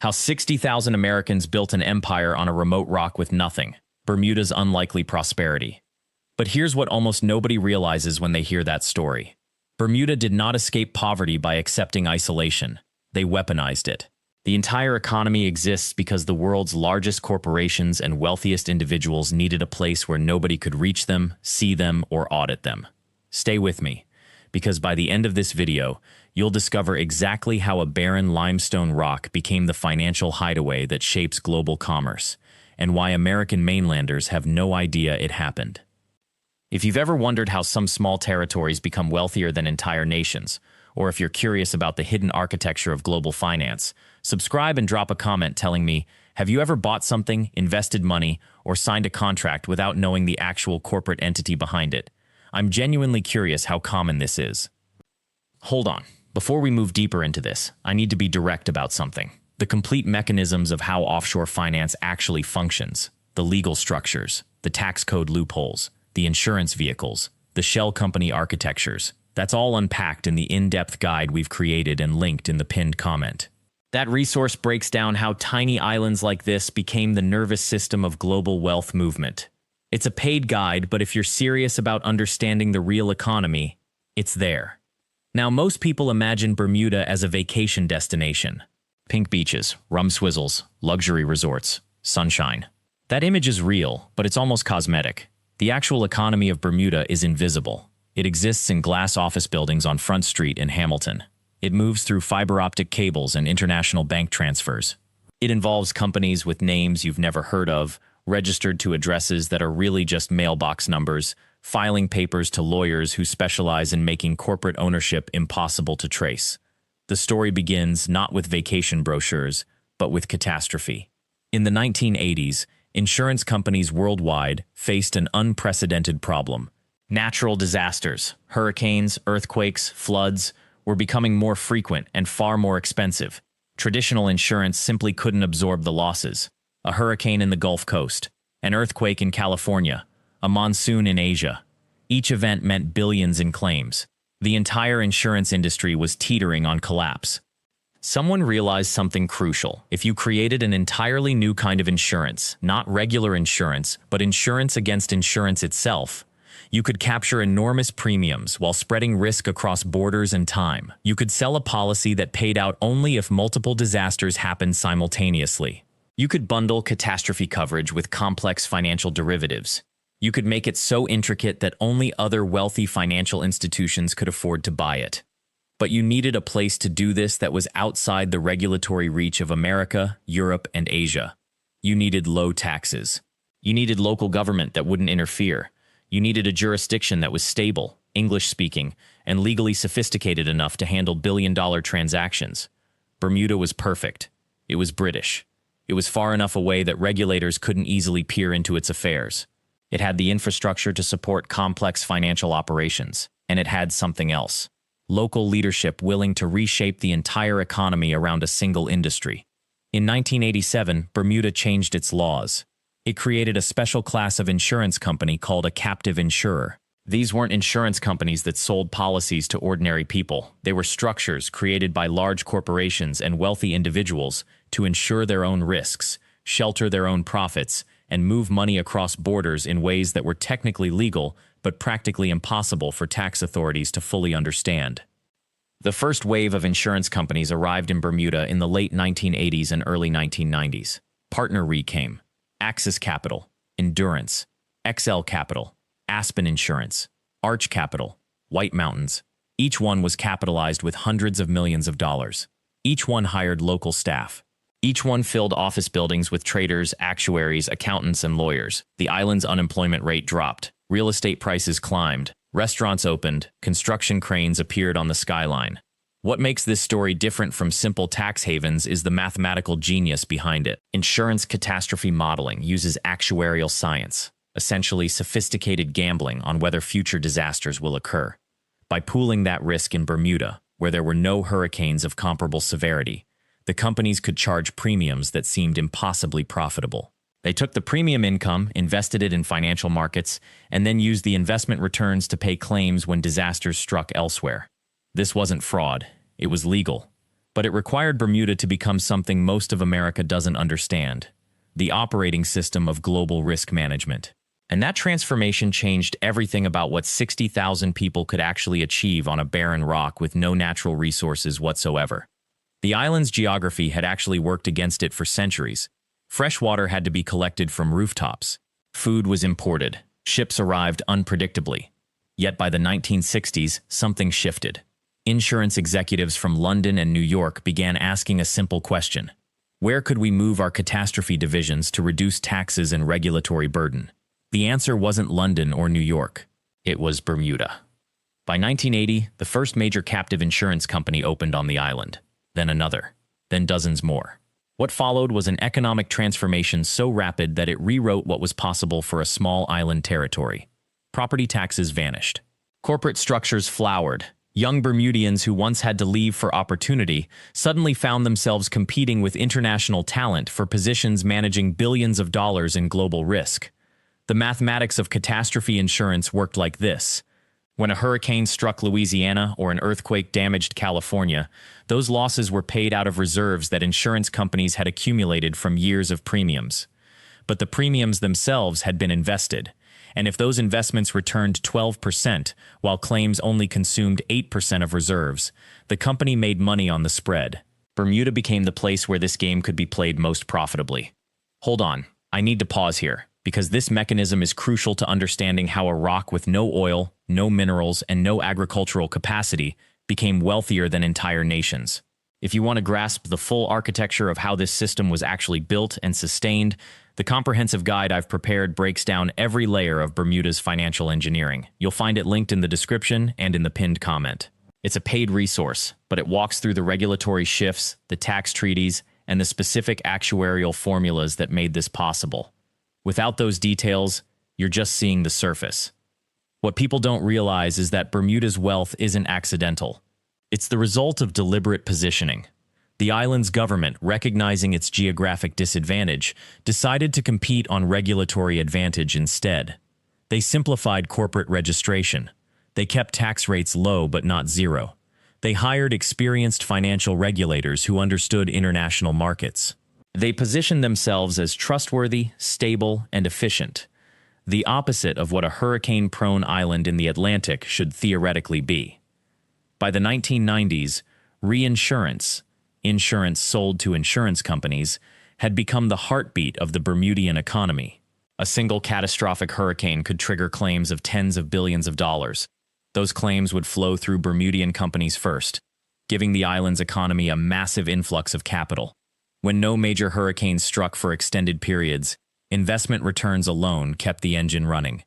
How 60,000 Americans built an empire on a remote rock with nothing. Bermuda's unlikely prosperity. But here's what almost nobody realizes when they hear that story. Bermuda did not escape poverty by accepting isolation. They weaponized it. The entire economy exists because the world's largest corporations and wealthiest individuals needed a place where nobody could reach them, see them, or audit them. Stay with me, because by the end of this video, you'll discover exactly how a barren limestone rock became the financial hideaway that shapes global commerce, and why American mainlanders have no idea it happened. If you've ever wondered how some small territories become wealthier than entire nations, or if you're curious about the hidden architecture of global finance, subscribe and drop a comment telling me, have you ever bought something, invested money, or signed a contract without knowing the actual corporate entity behind it? I'm genuinely curious how common this is. Hold on. Before we move deeper into this, I need to be direct about something. The complete mechanisms of how offshore finance actually functions, the legal structures, the tax code loopholes, the insurance vehicles, the shell company architectures. That's all unpacked in the in-depth guide we've created and linked in the pinned comment. That resource breaks down how tiny islands like this became the nervous system of global wealth movement. It's a paid guide, but if you're serious about understanding the real economy, it's there. Now, most people imagine Bermuda as a vacation destination. Pink beaches, rum swizzles, luxury resorts, sunshine. That image is real, but it's almost cosmetic. The actual economy of Bermuda is invisible. It exists in glass office buildings on Front Street in Hamilton. It moves through fiber optic cables and international bank transfers. It involves companies with names you've never heard of, registered to addresses that are really just mailbox numbers, filing papers to lawyers who specialize in making corporate ownership impossible to trace. The story begins not with vacation brochures, but with catastrophe. In the 1980s, insurance companies worldwide faced an unprecedented problem. Natural disasters, hurricanes, earthquakes, floods, were becoming more frequent and far more expensive. Traditional insurance simply couldn't absorb the losses. A hurricane in the Gulf Coast, an earthquake in California, a monsoon in Asia. Each event meant billions in claims. The entire insurance industry was teetering on collapse. Someone realized something crucial. If you created an entirely new kind of insurance, not regular insurance, but insurance against insurance itself, you could capture enormous premiums while spreading risk across borders and time. You could sell a policy that paid out only if multiple disasters happened simultaneously. You could bundle catastrophe coverage with complex financial derivatives. You could make it so intricate that only other wealthy financial institutions could afford to buy it. But you needed a place to do this that was outside the regulatory reach of America, Europe, and Asia. You needed low taxes. You needed local government that wouldn't interfere. You needed a jurisdiction that was stable, English-speaking, and legally sophisticated enough to handle billion-dollar transactions. Bermuda was perfect. It was British. It was far enough away that regulators couldn't easily peer into its affairs. It had the infrastructure to support complex financial operations, and it had something else. Local leadership willing to reshape the entire economy around a single industry. In 1987, Bermuda changed its laws. It created a special class of insurance company called a captive insurer. These weren't insurance companies that sold policies to ordinary people. They were structures created by large corporations and wealthy individuals to insure their own risks, shelter their own profits, and move money across borders in ways that were technically legal but practically impossible for tax authorities to fully understand. The first wave of insurance companies arrived in Bermuda in the late 1980s and early 1990s. Partner Re came. Axis Capital, Endurance, XL Capital, Aspen Insurance, Arch Capital, White Mountains. Each one was capitalized with hundreds of millions of dollars. Each one hired local staff. Each one filled office buildings with traders, actuaries, accountants, and lawyers. The island's unemployment rate dropped. Real estate prices climbed. Restaurants opened. Construction cranes appeared on the skyline. What makes this story different from simple tax havens is the mathematical genius behind it. Insurance catastrophe modeling uses actuarial science, essentially sophisticated gambling on whether future disasters will occur. By pooling that risk in Bermuda, where there were no hurricanes of comparable severity, the companies could charge premiums that seemed impossibly profitable. They took the premium income, invested it in financial markets, and then used the investment returns to pay claims when disasters struck elsewhere. This wasn't fraud. It was legal. But it required Bermuda to become something most of America doesn't understand: the operating system of global risk management. And that transformation changed everything about what 60,000 people could actually achieve on a barren rock with no natural resources whatsoever. The island's geography had actually worked against it for centuries. Fresh water had to be collected from rooftops. Food was imported. Ships arrived unpredictably. Yet by the 1960s, something shifted. Insurance executives from London and New York began asking a simple question: where could we move our catastrophe divisions to reduce taxes and regulatory burden? The answer wasn't London or New York. It was Bermuda. By 1980, the first major captive insurance company opened on the island. Then another. Then dozens more. What followed was an economic transformation so rapid that it rewrote what was possible for a small island territory. Property taxes vanished. Corporate structures flowered. Young Bermudians who once had to leave for opportunity suddenly found themselves competing with international talent for positions managing billions of dollars in global risk. The mathematics of catastrophe insurance worked like this. When a hurricane struck Louisiana or an earthquake damaged California, those losses were paid out of reserves that insurance companies had accumulated from years of premiums. But the premiums themselves had been invested, and if those investments returned 12%, while claims only consumed 8% of reserves, the company made money on the spread. Bermuda became the place where this game could be played most profitably. Hold on, I need to pause here, because this mechanism is crucial to understanding how a rock with no oil, no minerals, and no agricultural capacity became wealthier than entire nations. If you want to grasp the full architecture of how this system was actually built and sustained, the comprehensive guide I've prepared breaks down every layer of Bermuda's financial engineering. You'll find it linked in the description and in the pinned comment. It's a paid resource, but it walks through the regulatory shifts, the tax treaties, and the specific actuarial formulas that made this possible. Without those details, you're just seeing the surface. What people don't realize is that Bermuda's wealth isn't accidental. It's the result of deliberate positioning. The island's government, recognizing its geographic disadvantage, decided to compete on regulatory advantage instead. They simplified corporate registration. They kept tax rates low but not zero. They hired experienced financial regulators who understood international markets. They positioned themselves as trustworthy, stable, and efficient, the opposite of what a hurricane-prone island in the Atlantic should theoretically be. By the 1990s, reinsurance, insurance sold to insurance companies, had become the heartbeat of the Bermudian economy. A single catastrophic hurricane could trigger claims of tens of billions of dollars. Those claims would flow through Bermudian companies first, giving the island's economy a massive influx of capital. When no major hurricanes struck for extended periods, investment returns alone kept the engine running.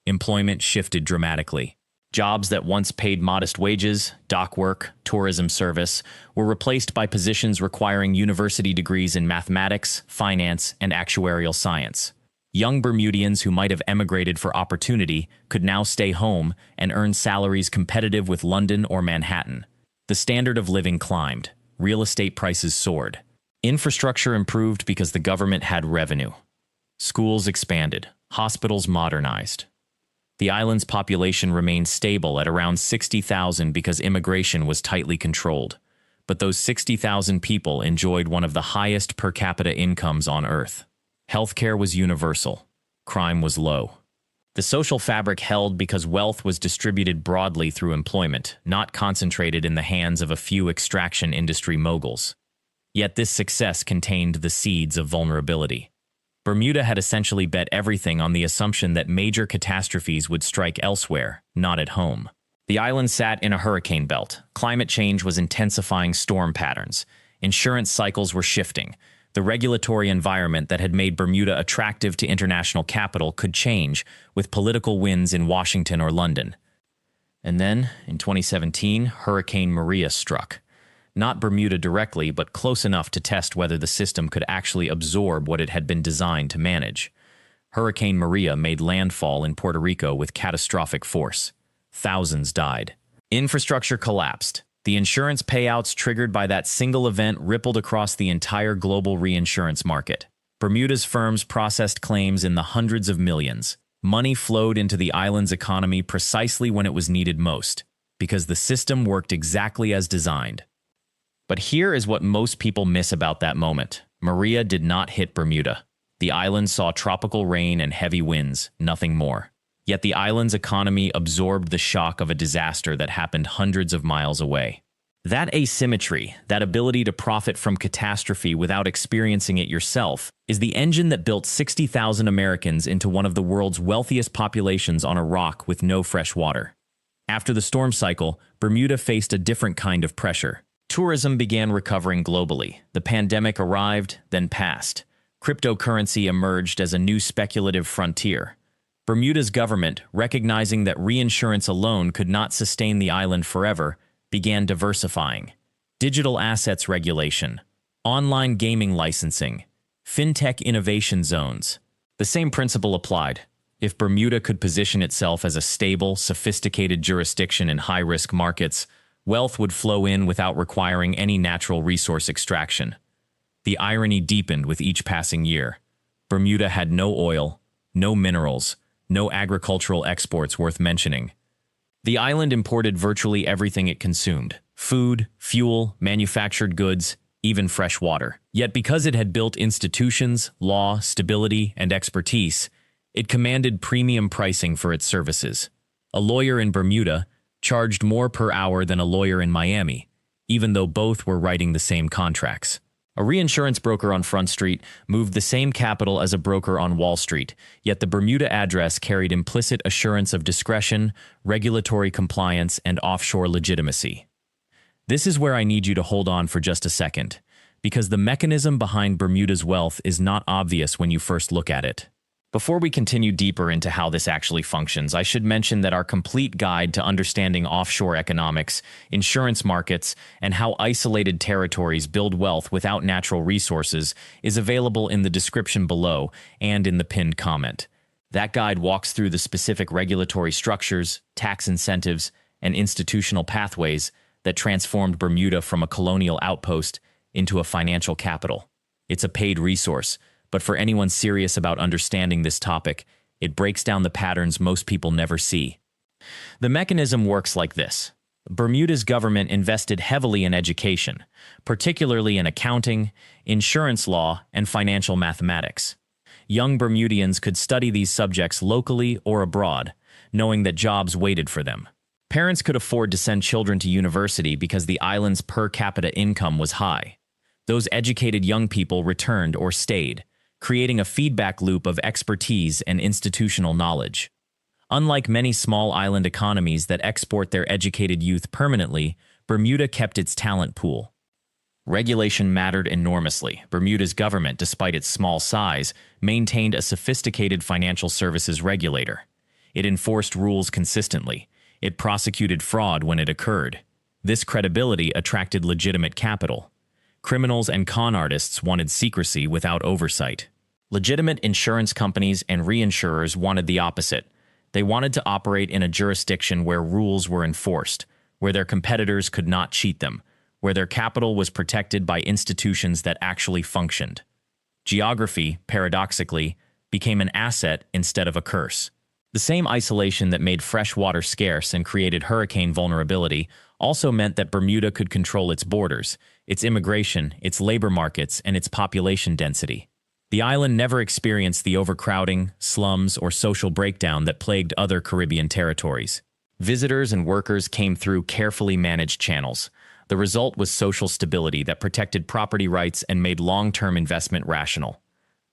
Employment shifted dramatically. Jobs that once paid modest wages, dock work, tourism service, were replaced by positions requiring university degrees in mathematics, finance, and actuarial science. Young Bermudians who might have emigrated for opportunity could now stay home and earn salaries competitive with London or Manhattan. The standard of living climbed. Real estate prices soared. Infrastructure improved because the government had revenue. Schools expanded. Hospitals modernized. The island's population remained stable at around 60,000 because immigration was tightly controlled. But those 60,000 people enjoyed one of the highest per capita incomes on Earth. Healthcare was universal. Crime was low. The social fabric held because wealth was distributed broadly through employment, not concentrated in the hands of a few extraction industry moguls. Yet this success contained the seeds of vulnerability. Bermuda had essentially bet everything on the assumption that major catastrophes would strike elsewhere, not at home. The island sat in a hurricane belt. Climate change was intensifying storm patterns. Insurance cycles were shifting. The regulatory environment that had made Bermuda attractive to international capital could change with political winds in Washington or London. And then, in 2017, Hurricane Maria struck. Not Bermuda directly, but close enough to test whether the system could actually absorb what it had been designed to manage. Hurricane Maria made landfall in Puerto Rico with catastrophic force. Thousands died. Infrastructure collapsed. The insurance payouts triggered by that single event rippled across the entire global reinsurance market. Bermuda's firms processed claims in the hundreds of millions. Money flowed into the island's economy precisely when it was needed most, because the system worked exactly as designed. But here is what most people miss about that moment. Maria did not hit Bermuda. The island saw tropical rain and heavy winds, nothing more. Yet the island's economy absorbed the shock of a disaster that happened hundreds of miles away. That asymmetry, that ability to profit from catastrophe without experiencing it yourself, is the engine that built 60,000 Americans into one of the world's wealthiest populations on a rock with no fresh water. After the storm cycle, Bermuda faced a different kind of pressure. Tourism began recovering globally. The pandemic arrived, then passed. Cryptocurrency emerged as a new speculative frontier. Bermuda's government, recognizing that reinsurance alone could not sustain the island forever, began diversifying. Digital assets regulation, online gaming licensing, fintech innovation zones. The same principle applied. If Bermuda could position itself as a stable, sophisticated jurisdiction in high-risk markets, wealth would flow in without requiring any natural resource extraction. The irony deepened with each passing year. Bermuda had no oil, no minerals, no agricultural exports worth mentioning. The island imported virtually everything it consumed: food, fuel, manufactured goods, even fresh water. Yet because it had built institutions, law, stability, and expertise, it commanded premium pricing for its services. A lawyer in Bermuda charged more per hour than a lawyer in Miami, even though both were writing the same contracts. A reinsurance broker on Front Street moved the same capital as a broker on Wall Street, yet the Bermuda address carried implicit assurance of discretion, regulatory compliance, and offshore legitimacy. This is where I need you to hold on for just a second, because the mechanism behind Bermuda's wealth is not obvious when you first look at it. Before we continue deeper into how this actually functions, I should mention that our complete guide to understanding offshore economics, insurance markets, and how isolated territories build wealth without natural resources is available in the description below and in the pinned comment. That guide walks through the specific regulatory structures, tax incentives, and institutional pathways that transformed Bermuda from a colonial outpost into a financial capital. It's a paid resource, but for anyone serious about understanding this topic, it breaks down the patterns most people never see. The mechanism works like this. Bermuda's government invested heavily in education, particularly in accounting, insurance law, and financial mathematics. Young Bermudians could study these subjects locally or abroad, knowing that jobs waited for them. Parents could afford to send children to university because the island's per capita income was high. Those educated young people returned or stayed, creating a feedback loop of expertise and institutional knowledge. Unlike many small island economies that export their educated youth permanently, Bermuda kept its talent pool. Regulation mattered enormously. Bermuda's government, despite its small size, maintained a sophisticated financial services regulator. It enforced rules consistently. It prosecuted fraud when it occurred. This credibility attracted legitimate capital. Criminals and con artists wanted secrecy without oversight. Legitimate insurance companies and reinsurers wanted the opposite. They wanted to operate in a jurisdiction where rules were enforced, where their competitors could not cheat them, where their capital was protected by institutions that actually functioned. Geography, paradoxically, became an asset instead of a curse. The same isolation that made fresh water scarce and created hurricane vulnerability also meant that Bermuda could control its borders, its immigration, its labor markets, and its population density. The island never experienced the overcrowding, slums, or social breakdown that plagued other Caribbean territories. Visitors and workers came through carefully managed channels. The result was social stability that protected property rights and made long-term investment rational.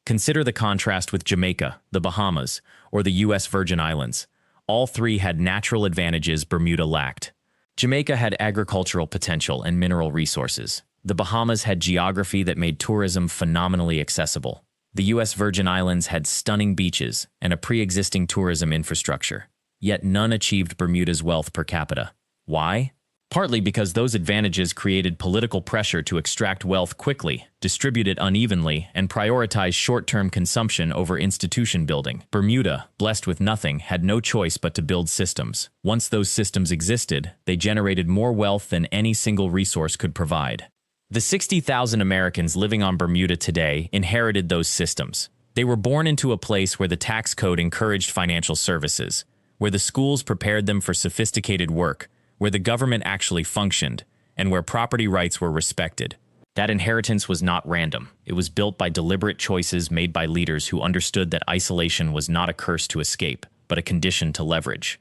Consider the contrast with Jamaica, the Bahamas, or the U.S. Virgin Islands. All three had natural advantages Bermuda lacked. Jamaica had agricultural potential and mineral resources. The Bahamas had geography that made tourism phenomenally accessible. The U.S. Virgin Islands had stunning beaches and a pre-existing tourism infrastructure. Yet none achieved Bermuda's wealth per capita. Why? Partly because those advantages created political pressure to extract wealth quickly, distribute it unevenly, and prioritize short-term consumption over institution building. Bermuda, blessed with nothing, had no choice but to build systems. Once those systems existed, they generated more wealth than any single resource could provide. The 60,000 Americans living on Bermuda today inherited those systems. They were born into a place where the tax code encouraged financial services, where the schools prepared them for sophisticated work, where the government actually functioned, and where property rights were respected. That inheritance was not random. It was built by deliberate choices made by leaders who understood that isolation was not a curse to escape, but a condition to leverage.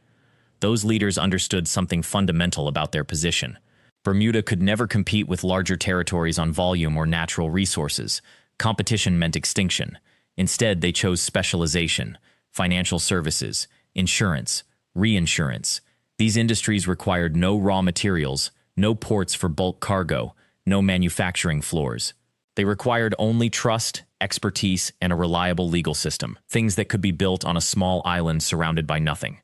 Those leaders understood something fundamental about their position. Bermuda could never compete with larger territories on volume or natural resources. Competition meant extinction. Instead, they chose specialization, financial services, insurance, reinsurance. These industries required no raw materials, no ports for bulk cargo, no manufacturing floors. They required only trust, expertise, and a reliable legal system, things that could be built on a small island surrounded by nothing.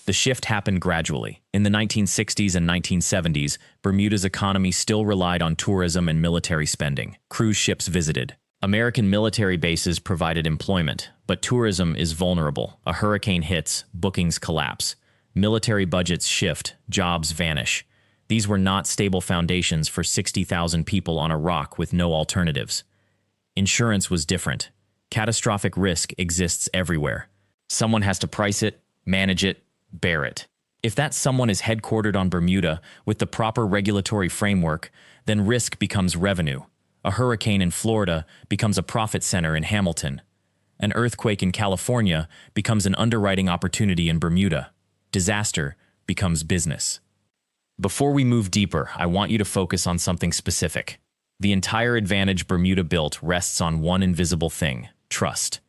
The shift happened gradually. In the 1960s and 1970s, Bermuda's economy still relied on tourism and military spending. Cruise ships visited. American military bases provided employment, but tourism is vulnerable. A hurricane hits, bookings collapse. Military budgets shift, jobs vanish. These were not stable foundations for 60,000 people on a rock with no alternatives. Insurance was different. Catastrophic risk exists everywhere. Someone has to price it, manage it, bear it. If that someone is headquartered on Bermuda with the proper regulatory framework, then risk becomes revenue. A hurricane in Florida becomes a profit center in Hamilton. An earthquake in California becomes an underwriting opportunity in Bermuda. Disaster becomes business. Before we move deeper, I want you to focus on something specific. The entire advantage Bermuda built rests on one invisible thing: trust.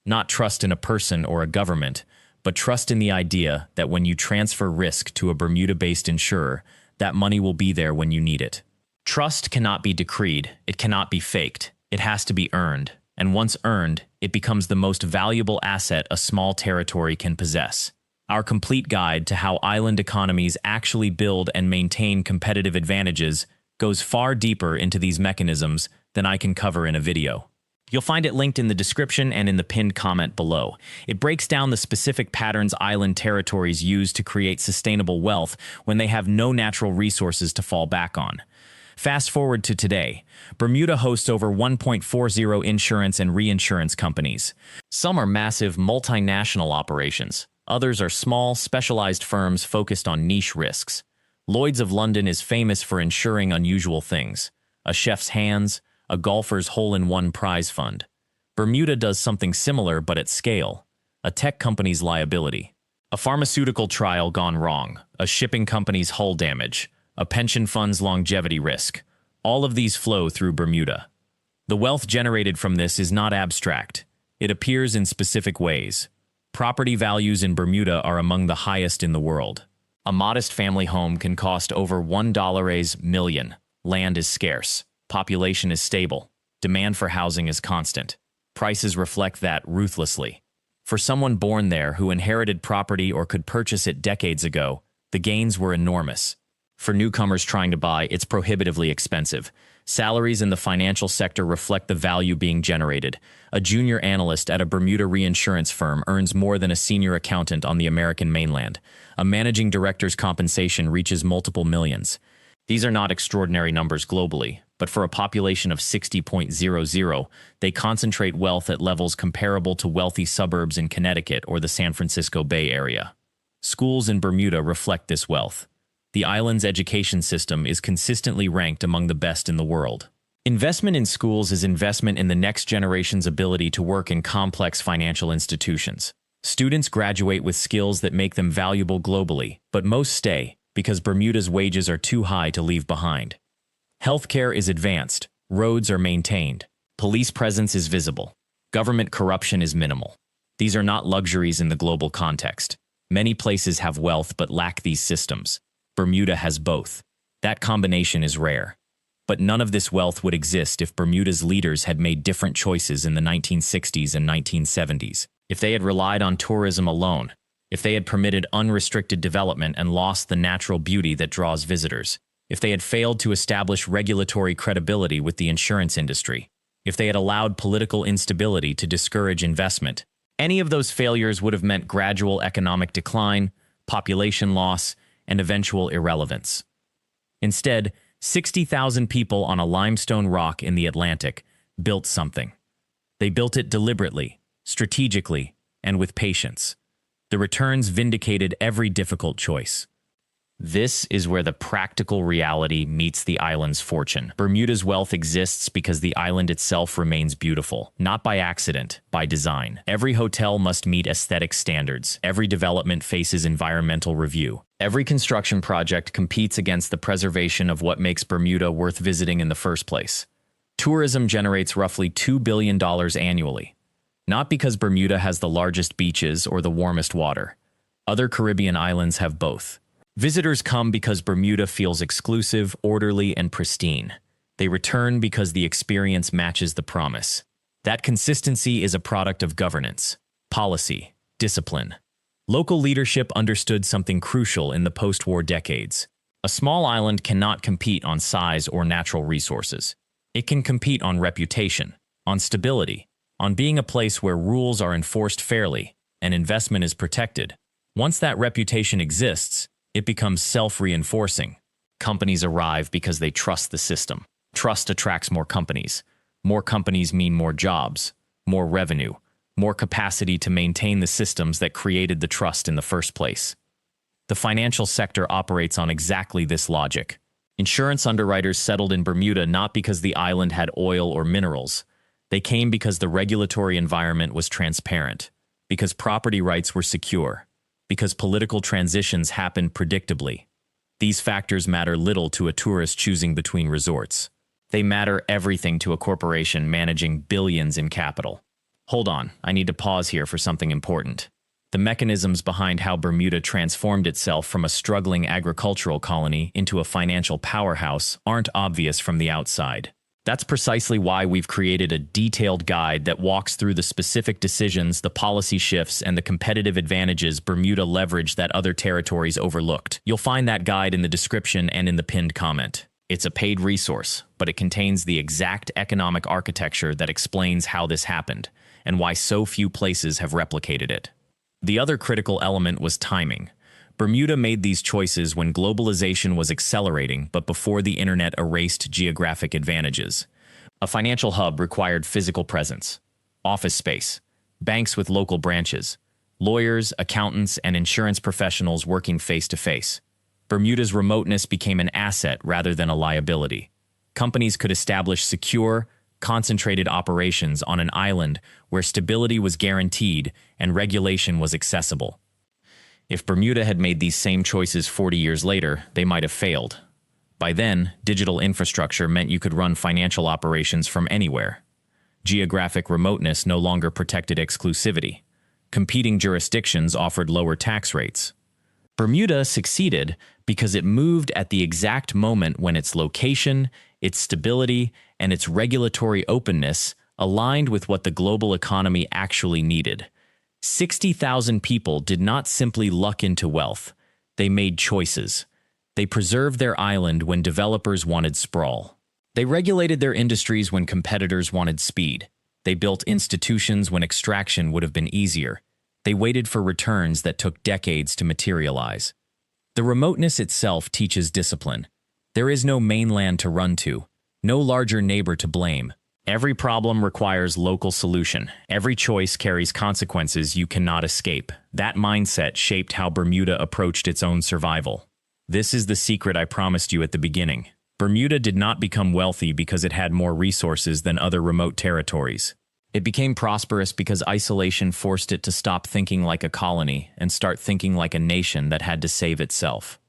Not trust in a person or a government, but trust in the idea that when you transfer risk to a Bermuda-based insurer, that money will be there when you need it. Trust cannot be decreed, it cannot be faked, it has to be earned, and once earned, it becomes the most valuable asset a small territory can possess. Our complete guide to how island economies actually build and maintain competitive advantages goes far deeper into these mechanisms than I can cover in a video. You'll find it linked in the description and in the pinned comment below. It breaks down the specific patterns island territories use to create sustainable wealth when they have no natural resources to fall back on. Fast forward to today. Bermuda hosts over 1.40 insurance and reinsurance companies. Some are massive multinational operations. Others are small, specialized firms focused on niche risks. Lloyd's of London is famous for insuring unusual things: a chef's hands, a golfer's hole-in-one prize fund. Bermuda does something similar but at scale: a tech company's liability, a pharmaceutical trial gone wrong, a shipping company's hull damage, a pension fund's longevity risk. All of these flow through Bermuda. The wealth generated from this is not abstract. It appears in specific ways. Property values in Bermuda are among the highest in the world. A modest family home can cost over $1 million. Land is scarce. Population is stable. Demand for housing is constant. Prices reflect that ruthlessly. For someone born there who inherited property or could purchase it decades ago, the gains were enormous. For newcomers trying to buy, it's prohibitively expensive. Salaries in the financial sector reflect the value being generated. A junior analyst at a Bermuda reinsurance firm earns more than a senior accountant on the American mainland. A managing director's compensation reaches multiple millions. These are not extraordinary numbers globally, but for a population of 60.00, they concentrate wealth at levels comparable to wealthy suburbs in Connecticut or the San Francisco Bay Area. Schools in Bermuda reflect this wealth. The island's education system is consistently ranked among the best in the world. Investment in schools is investment in the next generation's ability to work in complex financial institutions. Students graduate with skills that make them valuable globally, but most stay because Bermuda's wages are too high to leave behind. Healthcare is advanced, roads are maintained, police presence is visible, government corruption is minimal. These are not luxuries in the global context. Many places have wealth but lack these systems. Bermuda has both. That combination is rare. But none of this wealth would exist if Bermuda's leaders had made different choices in the 1960s and 1970s. If they had relied on tourism alone, if they had permitted unrestricted development and lost the natural beauty that draws visitors, if they had failed to establish regulatory credibility with the insurance industry, if they had allowed political instability to discourage investment, any of those failures would have meant gradual economic decline, population loss, and eventual irrelevance. Instead, 60,000 people on a limestone rock in the Atlantic built something. They built it deliberately, strategically, and with patience. The returns vindicated every difficult choice. This is where the practical reality meets the island's fortune. Bermuda's wealth exists because the island itself remains beautiful, not by accident, by design. Every hotel must meet aesthetic standards. Every development faces environmental review. Every construction project competes against the preservation of what makes Bermuda worth visiting in the first place. Tourism generates roughly $2 billion annually. Not because Bermuda has the largest beaches or the warmest water. Other Caribbean islands have both. Visitors come because Bermuda feels exclusive, orderly, and pristine. They return because the experience matches the promise. That consistency is a product of governance, policy, discipline. Local leadership understood something crucial in the post-war decades. A small island cannot compete on size or natural resources. It can compete on reputation, on stability, on being a place where rules are enforced fairly and investment is protected. Once that reputation exists, it becomes self-reinforcing. Companies arrive because they trust the system. Trust attracts more companies. More companies mean more jobs, more revenue, more capacity to maintain the systems that created the trust in the first place. The financial sector operates on exactly this logic. Insurance underwriters settled in Bermuda not because the island had oil or minerals. They came because the regulatory environment was transparent, because property rights were secure, because political transitions happen predictably. These factors matter little to a tourist choosing between resorts. They matter everything to a corporation managing billions in capital. Hold on, I need to pause here for something important. The mechanisms behind how Bermuda transformed itself from a struggling agricultural colony into a financial powerhouse aren't obvious from the outside. That's precisely why we've created a detailed guide that walks through the specific decisions, the policy shifts, and the competitive advantages Bermuda leveraged that other territories overlooked. You'll find that guide in the description and in the pinned comment. It's a paid resource, but it contains the exact economic architecture that explains how this happened and why so few places have replicated it. The other critical element was timing. Bermuda made these choices when globalization was accelerating, but before the internet erased geographic advantages. A financial hub required physical presence, office space, banks with local branches, lawyers, accountants, and insurance professionals working face-to-face. Bermuda's remoteness became an asset rather than a liability. Companies could establish secure, concentrated operations on an island where stability was guaranteed and regulation was accessible. If Bermuda had made these same choices 40 years later, they might have failed. By then, digital infrastructure meant you could run financial operations from anywhere. Geographic remoteness no longer protected exclusivity. Competing jurisdictions offered lower tax rates. Bermuda succeeded because it moved at the exact moment when its location, its stability, and its regulatory openness aligned with what the global economy actually needed. 60,000 people did not simply luck into wealth. They made choices. They preserved their island when developers wanted sprawl. They regulated their industries when competitors wanted speed. They built institutions when extraction would have been easier. They waited for returns that took decades to materialize. The remoteness itself teaches discipline. There is no mainland to run to, no larger neighbor to blame. Every problem requires local solution. Every choice carries consequences you cannot escape. That mindset shaped how Bermuda approached its own survival. This is the secret I promised you at the beginning. Bermuda did not become wealthy because it had more resources than other remote territories. It became prosperous because isolation forced it to stop thinking like a colony and start thinking like a nation that had to save itself.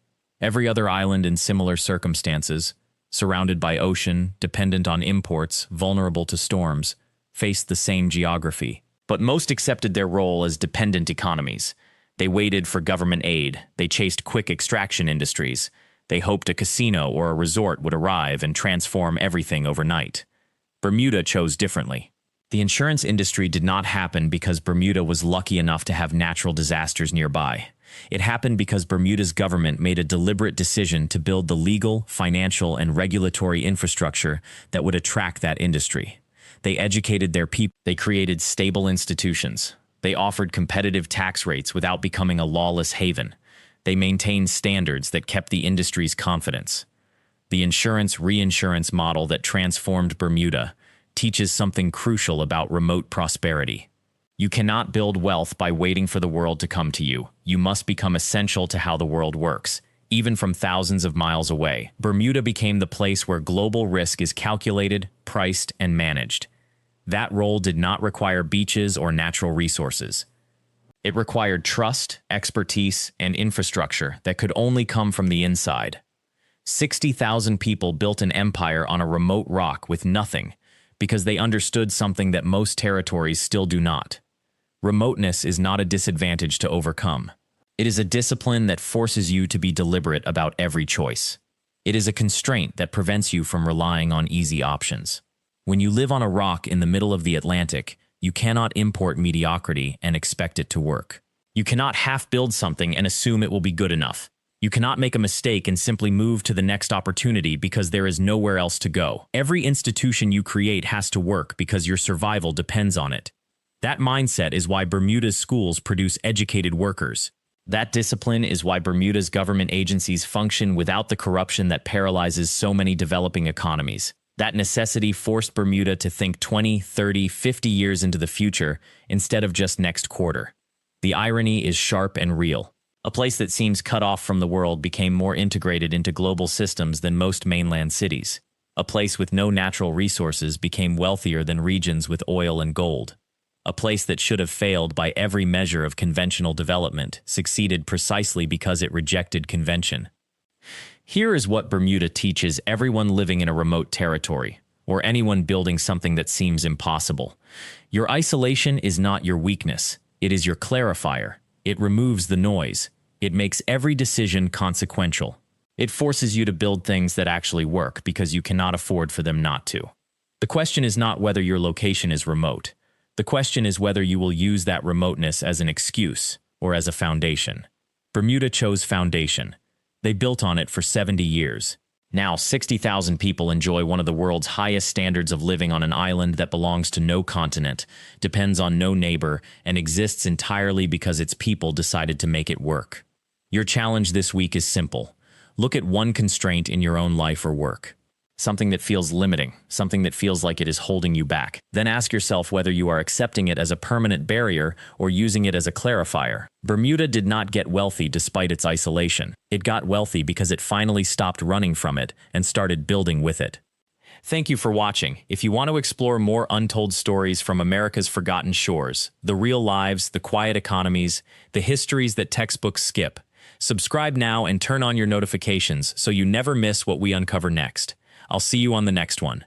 Every other island in similar circumstances, surrounded by ocean, dependent on imports, vulnerable to storms, faced the same geography. But most accepted their role as dependent economies. They waited for government aid. They chased quick extraction industries. They hoped a casino or a resort would arrive and transform everything overnight. Bermuda chose differently. The insurance industry did not happen because Bermuda was lucky enough to have natural disasters nearby. It happened because Bermuda's government made a deliberate decision to build the legal, financial, and regulatory infrastructure that would attract that industry. They educated their people. They created stable institutions. They offered competitive tax rates without becoming a lawless haven. They maintained standards that kept the industry's confidence. The insurance-reinsurance model that transformed Bermuda teaches something crucial about remote prosperity. You cannot build wealth by waiting for the world to come to you. You must become essential to how the world works, even from thousands of miles away. Bermuda became the place where global risk is calculated, priced, and managed. That role did not require beaches or natural resources. It required trust, expertise, and infrastructure that could only come from the inside. 60,000 people built an empire on a remote rock with nothing because they understood something that most territories still do not. Remoteness is not a disadvantage to overcome. It is a discipline that forces you to be deliberate about every choice. It is a constraint that prevents you from relying on easy options. When you live on a rock in the middle of the Atlantic, you cannot import mediocrity and expect it to work. You cannot half-build something and assume it will be good enough. You cannot make a mistake and simply move to the next opportunity because there is nowhere else to go. Every institution you create has to work because your survival depends on it. That mindset is why Bermuda's schools produce educated workers. That discipline is why Bermuda's government agencies function without the corruption that paralyzes so many developing economies. That necessity forced Bermuda to think 20, 30, 50 years into the future instead of just next quarter. The irony is sharp and real. A place that seems cut off from the world became more integrated into global systems than most mainland cities. A place with no natural resources became wealthier than regions with oil and gold. A place that should have failed by every measure of conventional development succeeded precisely because it rejected convention. Here is what Bermuda teaches everyone living in a remote territory, or anyone building something that seems impossible. Your isolation is not your weakness. It is your clarifier. It removes the noise. It makes every decision consequential. It forces you to build things that actually work because you cannot afford for them not to. The question is not whether your location is remote. The question is whether you will use that remoteness as an excuse or as a foundation. Bermuda chose foundation. They built on it for 70 years. Now, 60,000 people enjoy one of the world's highest standards of living on an island that belongs to no continent, depends on no neighbor, and exists entirely because its people decided to make it work. Your challenge this week is simple. Look at one constraint in your own life or work. Something that feels limiting, something that feels like it is holding you back. Then ask yourself whether you are accepting it as a permanent barrier or using it as a clarifier. Bermuda did not get wealthy despite its isolation. It got wealthy because it finally stopped running from it and started building with it. Thank you for watching. If you want to explore more untold stories from America's forgotten shores, the real lives, the quiet economies, the histories that textbooks skip, subscribe now and turn on your notifications so you never miss what we uncover next. I'll see you on the next one.